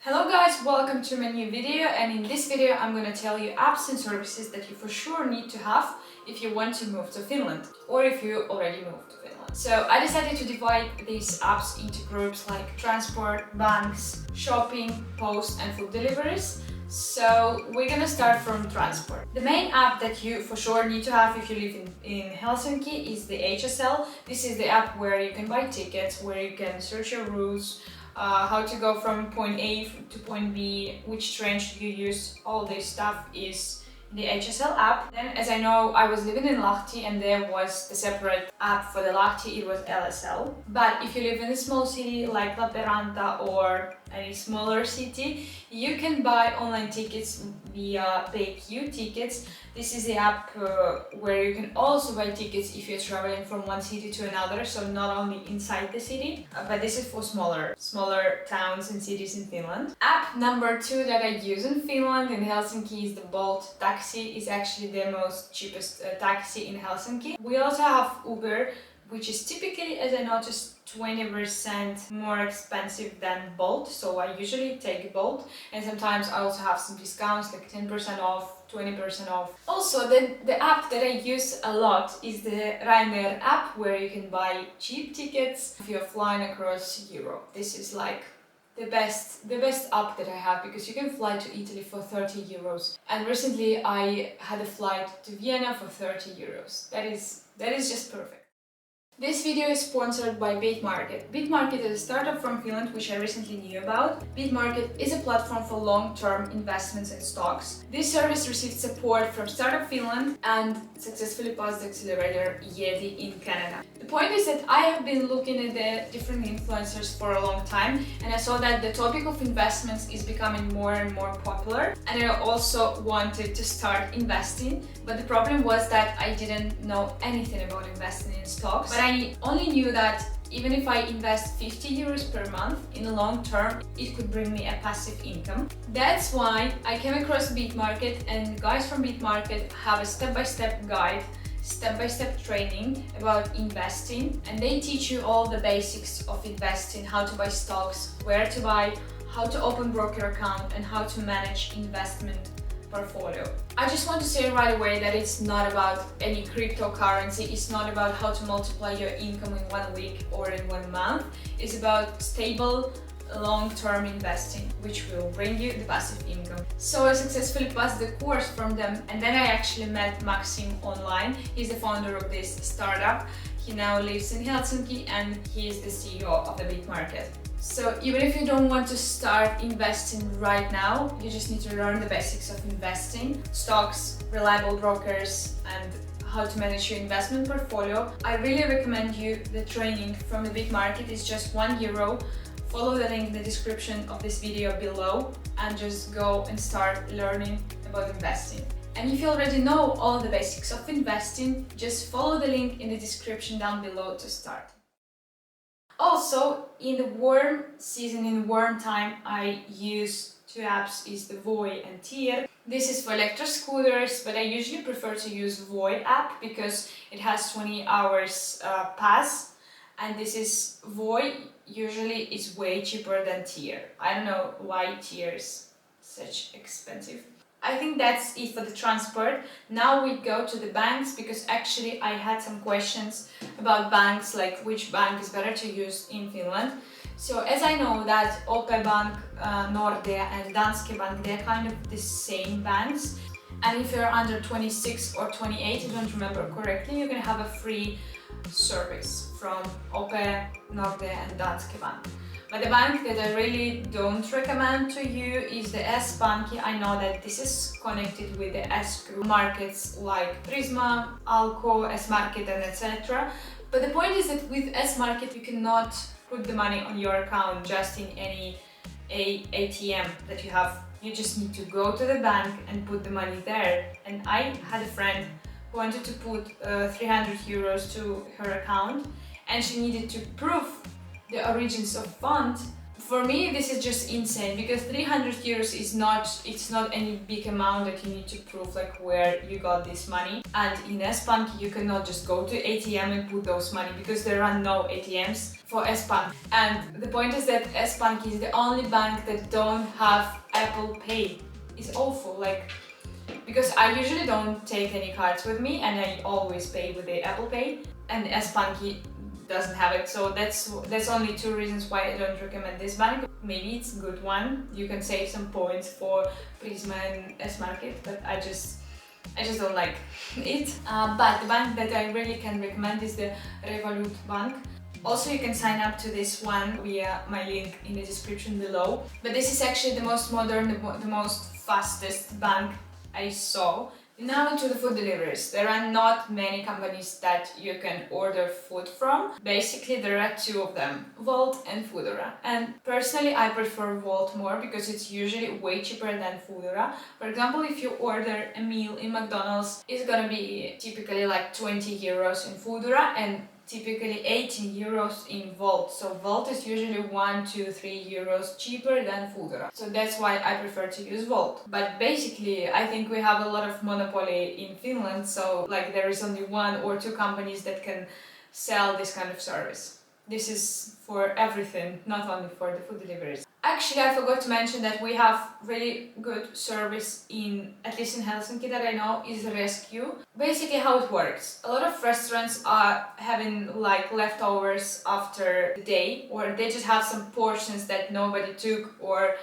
Hello guys, welcome to my new video, and in this video I'm gonna tell you apps and services that you for sure need to have if you want to move to Finland or if you already moved to Finland. So I decided to divide these apps into groups like transport, banks, shopping, post and food deliveries. So we're gonna start from transport. The main app that you for sure need to have if you live in Helsinki is the HSL. This is the app where you can buy tickets, where you can search your routes, how to go from point A to point B, which train should you use, all this stuff is in the HSL app. Then, as I know, I was living in Lahti and there was the separate app for the Lahti, it was LSL. But if you live in a small city like Lappeenranta or any smaller city, you can buy online tickets via PayQ Tickets. This is the app where you can also buy tickets if you're traveling from one city to another, so not only inside the city, but this is for smaller towns and cities in Finland. App number 2 that I use in Finland, in Helsinki, is the Bolt taxi. Is actually the most cheapest taxi in Helsinki. We also have Uber, which is typically, as I noticed, 20% more expensive than Bolt, so I usually take Bolt, and sometimes I also have some discounts like 10% off, 20% off. Also, the app that I use a lot is the Ryanair app, where you can buy cheap tickets if you're flying across Europe. This is like the best app that I have, because you can fly to Italy for 30 euros. And recently I had a flight to Vienna for 30 euros. That is just perfect. This video is sponsored by BeatMarket. BeatMarket is a startup from Finland which I recently knew about. BeatMarket is a platform for long-term investments in stocks. This service received support from Startup Finland and successfully passed the accelerator Yeti in Canada. The point is that I have been looking at the different influencers for a long time, and I saw that the topic of investments is becoming more and more popular, and I also wanted to start investing, but the problem was that I didn't know anything about investing in stocks. But I only knew that even if I invest 50 euros per month, in the long term, it could bring me a passive income. That's why I came across BeatMarket, and guys from BeatMarket have a step-by-step guide, step-by-step training about investing, and they teach you all the basics of investing, how to buy stocks, where to buy, how to open broker account, and how to manage investment portfolio. I just want to say right away that it's not about any cryptocurrency, it's not about how to multiply your income in 1 week or in 1 month. It's about stable, long-term investing, which will bring you the passive income. So I successfully passed the course from them, and then I actually met Maxim online. He's the founder of this startup. He now lives in Helsinki and he is the CEO of the BeatMarket. So even if you don't want to start investing right now, you just need to learn the basics of investing, stocks, reliable brokers, and how to manage your investment portfolio. I really recommend you the training from the BeatMarket. It's just €1. Follow the link in the description of this video below and just go and start learning about investing. And if you already know all the basics of investing, just follow the link in the description down below to start. Also, in the warm season, in warm time, I use 2 apps, is the Voi and Tier. This is for electric scooters, but I usually prefer to use Voi app because it has 20 hours pass, and this is Voi. Usually it's way cheaper than Tier. I don't know why Tier is such expensive. I think that's it for the transport. Now we go to the banks, because actually I had some questions about banks, like which bank is better to use in Finland. So as I know that OP Bank, Nordea and Danske Bank, they're kind of the same banks. And if you're under 26 or 28, I don't remember correctly, you can have a free service from OP, Nordea and Danske Bank. But the bank that I really don't recommend to you is the S-Pankki. I know that this is connected with the S group markets like Prisma, Alko, S-Market and etc. But the point is that with S-Market you cannot put the money on your account just in any ATM that you have. You just need to go to the bank and put the money there. And I had a friend who wanted to put 300 euros to her account, and she needed to prove the origins of For me, this is just insane because 300 euros is not any big amount that you need to prove like where you got this money. And in S-Bank, you cannot just go to ATM and put those money because there are no ATMs for S-Bank. And the point is that S-Bank is the only bank that don't have Apple Pay. It's awful, like, because I usually don't take any cards with me and I always pay with the Apple Pay, and S-Bank doesn't have it, so that's only two reasons why I don't recommend this bank. Maybe it's a good one, you can save some points for Prisma and S-Market, but I just don't like it. But the bank that I really can recommend is the Revolut Bank. Also, you can sign up to this one via my link in the description below. But this is actually the most modern, the most fastest bank I saw. Now to the food deliveries. There are not many companies that you can order food from. Basically, there are two of them, Wolt and Foodora. And personally, I prefer Wolt more because it's usually way cheaper than Foodora. For example, if you order a meal in McDonald's, it's gonna be typically like 20 euros in Foodora and typically 18 euros in Wolt. So Wolt is usually 1 to 3 euros cheaper than Foodora. So that's why I prefer to use Wolt. But basically, I think we have a lot of monopoly in Finland, so like there is only one or two companies that can sell this kind of service. This is for everything, not only for the food deliveries. Actually, I forgot to mention that we have really good service in, at least in Helsinki that I know, is Rescue. Basically how it works. A lot of restaurants are having like leftovers after the day, or they just have some portions that nobody took, or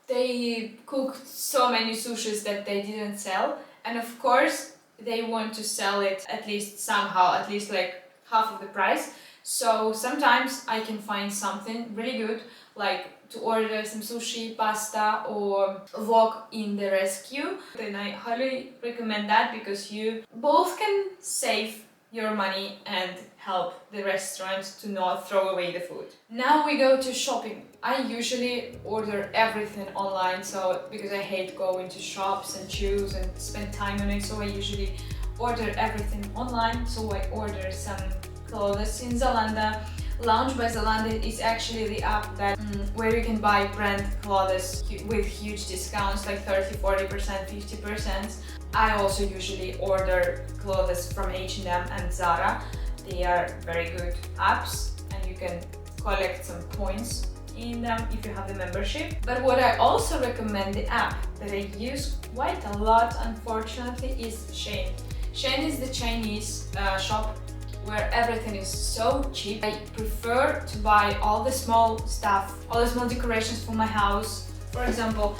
they cooked so many sushis that they didn't sell. And of course, they want to sell it at least somehow, at least like half of the price. So sometimes I can find something really good, like to order some sushi, pasta or wok in the Rescue. Then I highly recommend that because you both can save your money and help the restaurant to not throw away the food. Now we go to shopping. I usually order everything online, so because I hate going to shops and choose and spend time on it, so I usually order everything online. So I order some clothes in Zalando. Lounge by Zalando is actually the app that where you can buy brand clothes with huge discounts like 30, 40%, 50%. I also usually order clothes from H&M and Zara. They are very good apps and you can collect some points in them if you have the membership. But what I also recommend, the app that I use quite a lot unfortunately, is Shein. Shein is the Chinese shop where everything is so cheap. I prefer to buy all the small stuff, all the small decorations for my house. For example,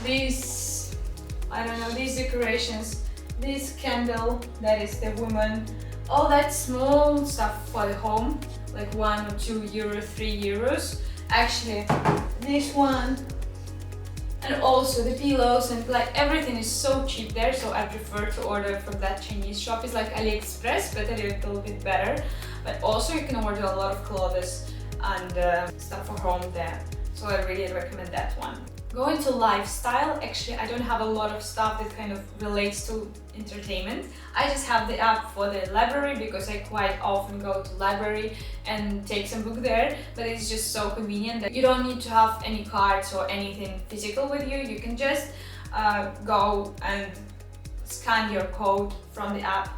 these, I don't know, these decorations, this candle that is the woman, all that small stuff for the home, like 1 or 2 euros, 3 euros. Actually, this one, and also the pillows, and like everything is so cheap there, so I prefer to order from that Chinese shop. It's like AliExpress, but a little bit better. But also you can order a lot of clothes and stuff for home there, so I really recommend that one. Going to lifestyle, actually I don't have a lot of stuff that kind of relates to entertainment. I just have the app for the library because I quite often go to library and take some book there, but it's just so convenient that you don't need to have any cards or anything physical with you. You can just go and scan your code from the app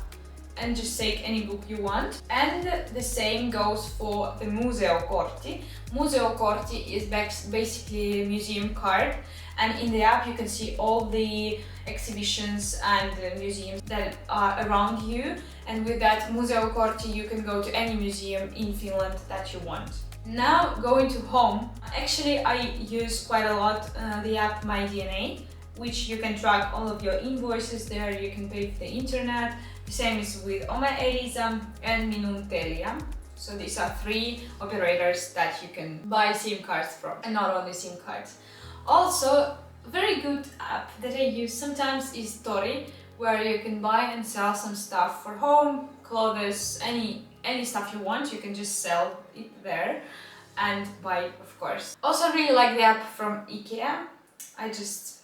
and just take any book you want. And the same goes for the Museokortti. Museokortti is basically a museum card, and in the app you can see all the exhibitions and museums that are around you, and with that Museokortti you can go to any museum in Finland that you want. Now going to home, actually I use quite a lot the app My DNA, which you can track all of your invoices there, you can pay for the internet. The same is with Oma Elisa and Minun Telia. So these are 3 operators that you can buy SIM cards from, and not only SIM cards. Also, a very good app that I use sometimes is Tori, where you can buy and sell some stuff for home, clothes, any stuff you want, you can just sell it there and buy it, of course. Also really like the app from IKEA. I just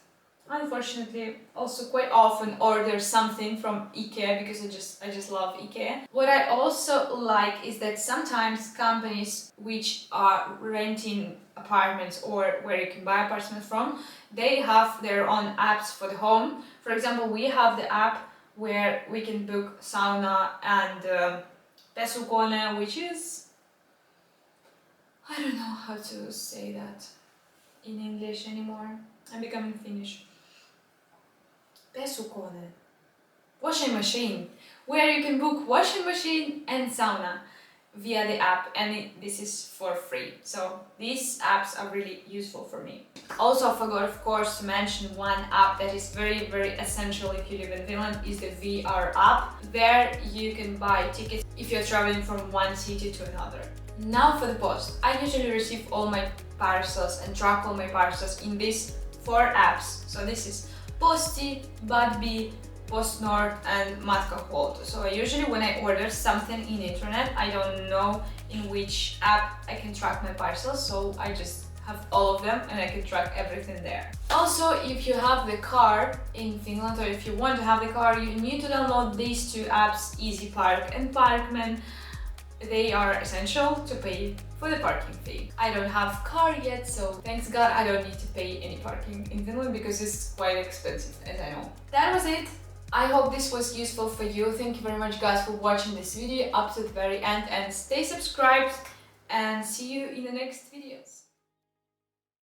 unfortunately also quite often order something from IKEA because I just love IKEA. What I also like is that sometimes companies which are renting apartments or where you can buy apartments from, they have their own apps for the home. For example, we have the app where we can book sauna and pesukone, which is, I don't know how to say that in English anymore. I'm becoming Finnish. Pesukone. Washing machine, where you can book washing machine and sauna via the app, and this is for free. So these apps are really useful for me. Also, I forgot of course to mention one app that is very essential if you live in Finland, is the VR app. There you can buy tickets if you're traveling from one city to another. Now for the post. I usually receive all my parcels and track all my parcels in these 4 apps. So this is Posti, Budbee, PostNord and Matkahuolto. So usually when I order something in internet, I don't know in which app I can track my parcels, so I just have all of them and I can track everything there. Also, if you have the car in Finland, or if you want to have the car, you need to download these 2 apps, Easy Park and Parkman. They are essential to pay for the parking fee. I don't have car yet, so thanks God I don't need to pay any parking in Finland because it's quite expensive, as I know. That was it. I hope this was useful for you. Thank you very much guys for watching this video up to the very end, and stay subscribed and see you in the next videos.